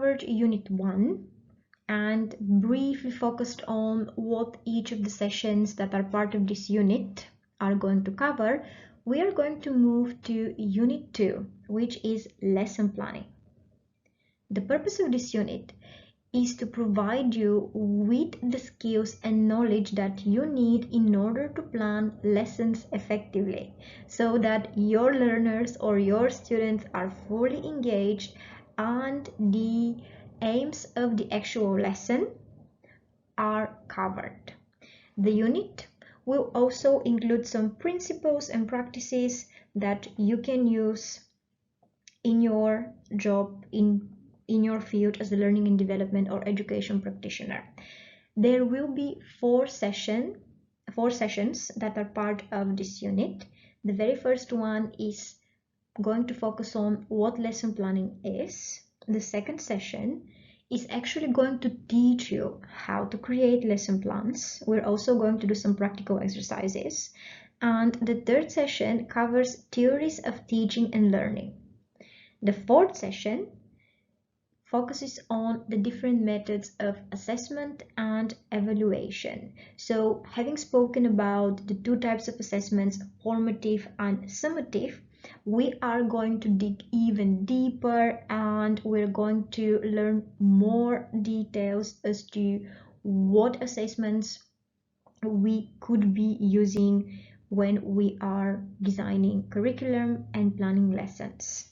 covered Unit 1 and briefly focused on what each of the sessions that are part of this unit are going to cover, we are going to move to Unit 2, which is lesson planning. The purpose of this unit is to provide you with the skills and knowledge that you need in order to plan lessons effectively, so that your learners or your students are fully engaged and the aims of the actual lesson are covered. The unit will also include some principles and practices that you can use in your job, in your field as a learning and development or education practitioner. There will be four sessions that are part of this unit. The very first one is going to focus on what lesson planning is. The second session is actually going to teach you how to create lesson plans. We're also going to do some practical exercises. And the third session covers theories of teaching and learning. The fourth session focuses on the different methods of assessment and evaluation. So, having spoken about the two types of assessments, formative and summative, we are going to dig even deeper and we're going to learn more details as to what assessments we could be using when we are designing curriculum and planning lessons.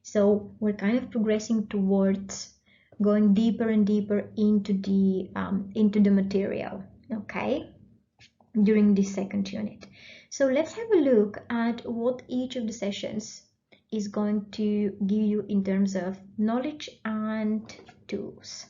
So we're kind of progressing towards going deeper and deeper into the material, okay, during this second unit. So let's have a look at what each of the sessions is going to give you in terms of knowledge and tools.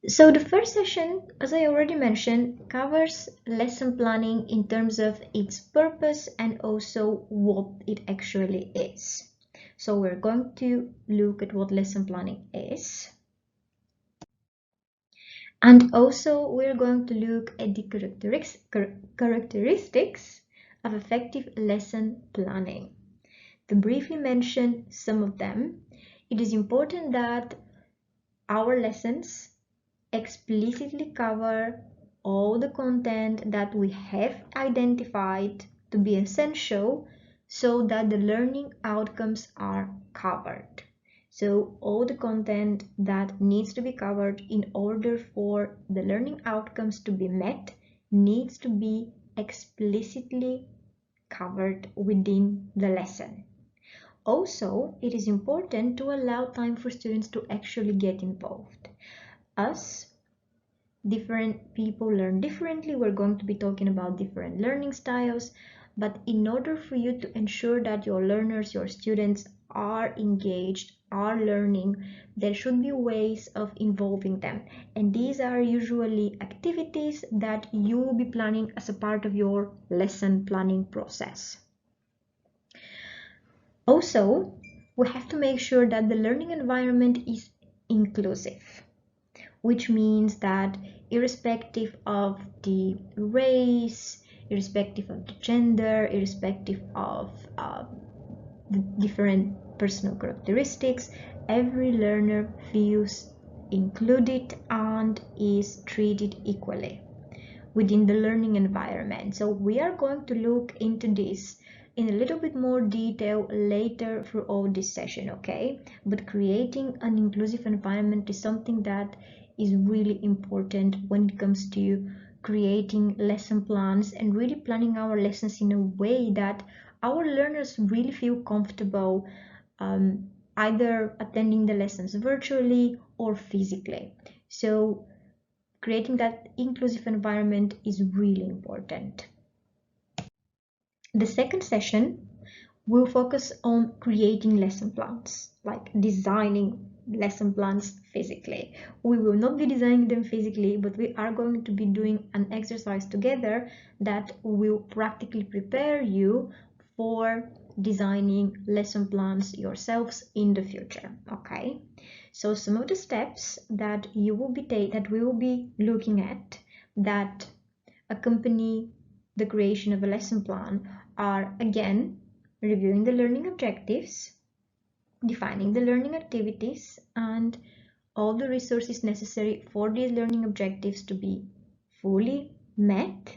So the first session, as I already mentioned, covers lesson planning in terms of its purpose and also what it actually is. So we're going to look at what lesson planning is. And also we're going to look at the characteristics of effective lesson planning. To briefly mention some of them, it is important that our lessons explicitly cover all the content that we have identified to be essential so that the learning outcomes are covered. So all the content that needs to be covered in order for the learning outcomes to be met needs to be explicitly covered within the lesson. Also, it is important to allow time for students to actually get involved. As different people learn differently, we're going to be talking about different learning styles, but in order for you to ensure that your learners, your students are engaged, are learning, there should be ways of involving them, and these are usually activities that you will be planning as a part of your lesson planning process. Also, we have to make sure that the learning environment is inclusive, which means that irrespective of the race, irrespective of the gender, irrespective of the different personal characteristics, every learner feels included and is treated equally within the learning environment. So we are going to look into this in a little bit more detail later throughout this session, okay? But creating an inclusive environment is something that is really important when it comes to creating lesson plans and really planning our lessons in a way that our learners really feel comfortable either attending the lessons virtually or physically. So creating that inclusive environment is really important. The second session will focus on creating lesson plans, like designing lesson plans physically. We will not be designing them physically, but we are going to be doing an exercise together that will practically prepare you for designing lesson plans yourselves in the future, okay? So some of the steps that we will be looking at that accompany the creation of a lesson plan are, again, reviewing the learning objectives, defining the learning activities and all the resources necessary for these learning objectives to be fully met,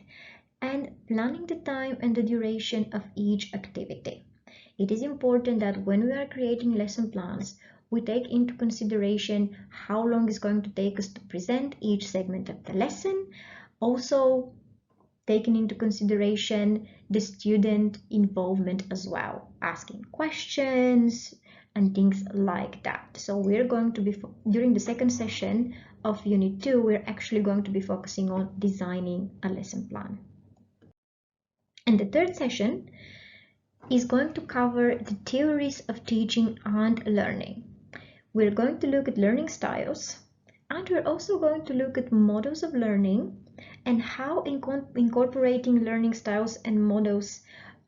and planning the time and the duration of each activity. It is important that when we are creating lesson plans, we take into consideration how long it's going to take us to present each segment of the lesson. Also, taking into consideration the student involvement as well, asking questions and things like that. So we're going to be, during the second session of Unit 2, we're actually going to be focusing on designing a lesson plan. And the third session is going to cover the theories of teaching and learning. We're going to look at learning styles, and we're also going to look at models of learning and how incorporating learning styles and models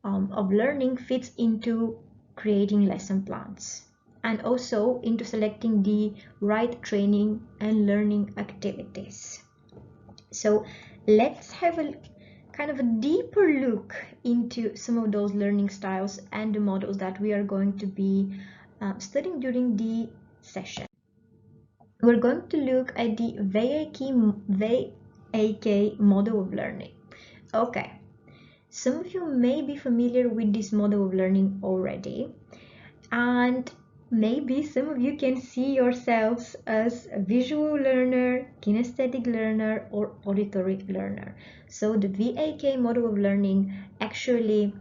of learning fits into creating lesson plans, and also into selecting the right training and learning activities. So let's have a kind of a deeper look into some of those learning styles and the models that we are going to be studying during the session. We're going to look at the VAK model of learning. Okay, some of you may be familiar with this model of learning already, and maybe some of you can see yourselves as a visual learner, kinesthetic learner, or auditory learner. So the VAK model of learning actually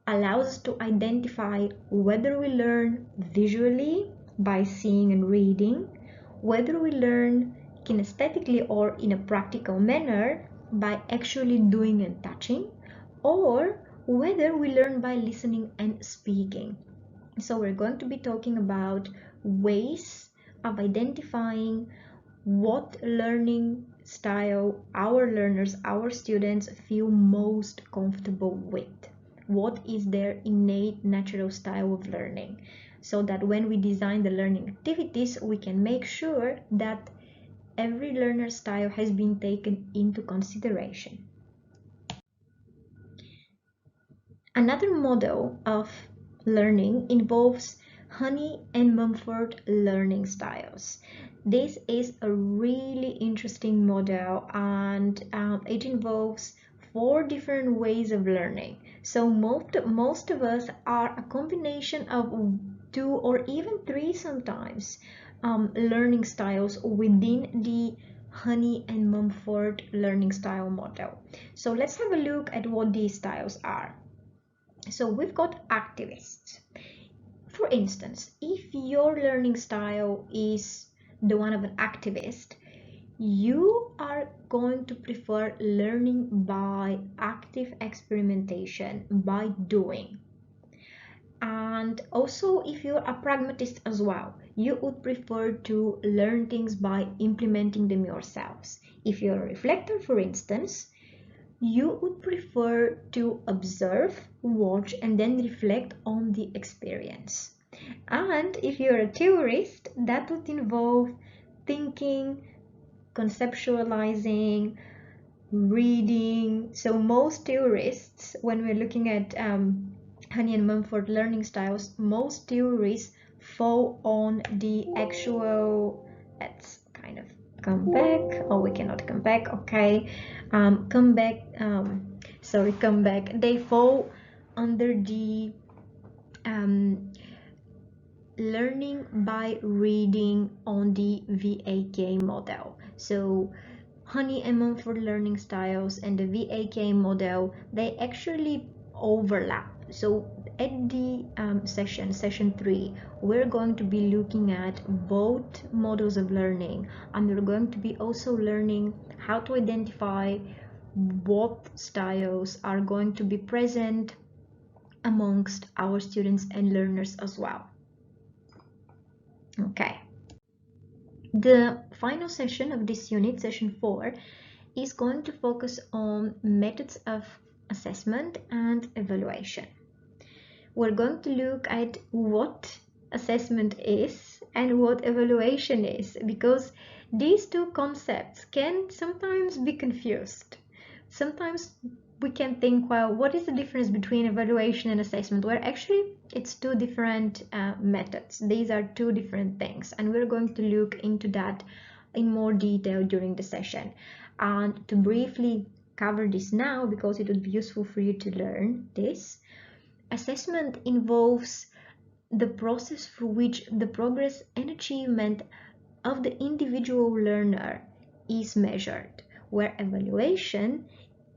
allows us to identify whether we learn visually by seeing and reading, whether we learn kinesthetically or in a practical manner by actually doing and touching, or whether we learn by listening and speaking. So we're going to be talking about ways of identifying what learning style our learners, our students feel most comfortable with. What is their innate natural style of learning, so that when we design the learning activities, we can make sure that every learner style has been taken into consideration. Another model of learning involves Honey and Mumford learning styles. This is a really interesting model, and it involves 4 different ways of learning. So most of us are a combination of 2 or even 3 sometimes learning styles within the Honey and Mumford learning style model. So let's have a look at what these styles are. So we've got activists. For instance, if your learning style is the one of an activist, you are going to prefer learning by active experimentation, by doing. And also, if you're a pragmatist as well, you would prefer to learn things by implementing them yourselves. If you're a reflector, for instance, you would prefer to observe, watch, and then reflect on the experience. And if you're a theorist, that would involve thinking, conceptualizing, reading. So most theorists, when we're looking at Honey and Mumford learning styles, most theories fall on the actual, let's kind of come back. Oh, we cannot come back. Okay, come back. Come back. They fall under the learning by reading on the VAK model. So Honey and Mumford learning styles and the VAK model, they actually overlap. So at the session 3, we're going to be looking at both models of learning, and we're going to be also learning how to identify what styles are going to be present amongst our students and learners as well. Okay. The final session of this unit, session 4, is going to focus on methods of assessment and evaluation. We're going to look at what assessment is and what evaluation is, because these two concepts can sometimes be confused. Sometimes we can think, well, what is the difference between evaluation and assessment? Well, actually, it's two different methods. These are two different things, and we're going to look into that in more detail during the session. And to briefly cover this now, because it would be useful for you to learn this, assessment involves the process through which the progress and achievement of the individual learner is measured, where evaluation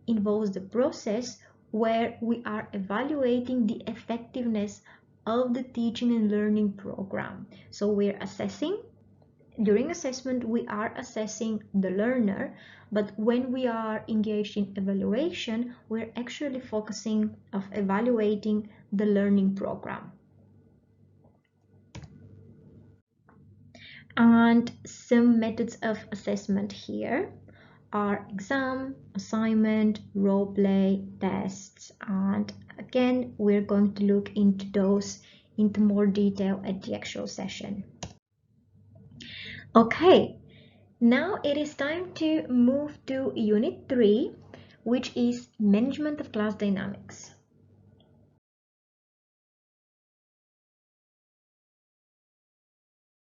involves the process where we are evaluating the effectiveness of the teaching and learning program. So we're assessing. During assessment, we are assessing the learner, but when we are engaged in evaluation, we're actually focusing on evaluating the learning program. And some methods of assessment here are exam, assignment, role play, tests, and again, we're going to look into those into more detail at the actual session. Okay, now it is time to move to Unit 3, which is Management of Class Dynamics.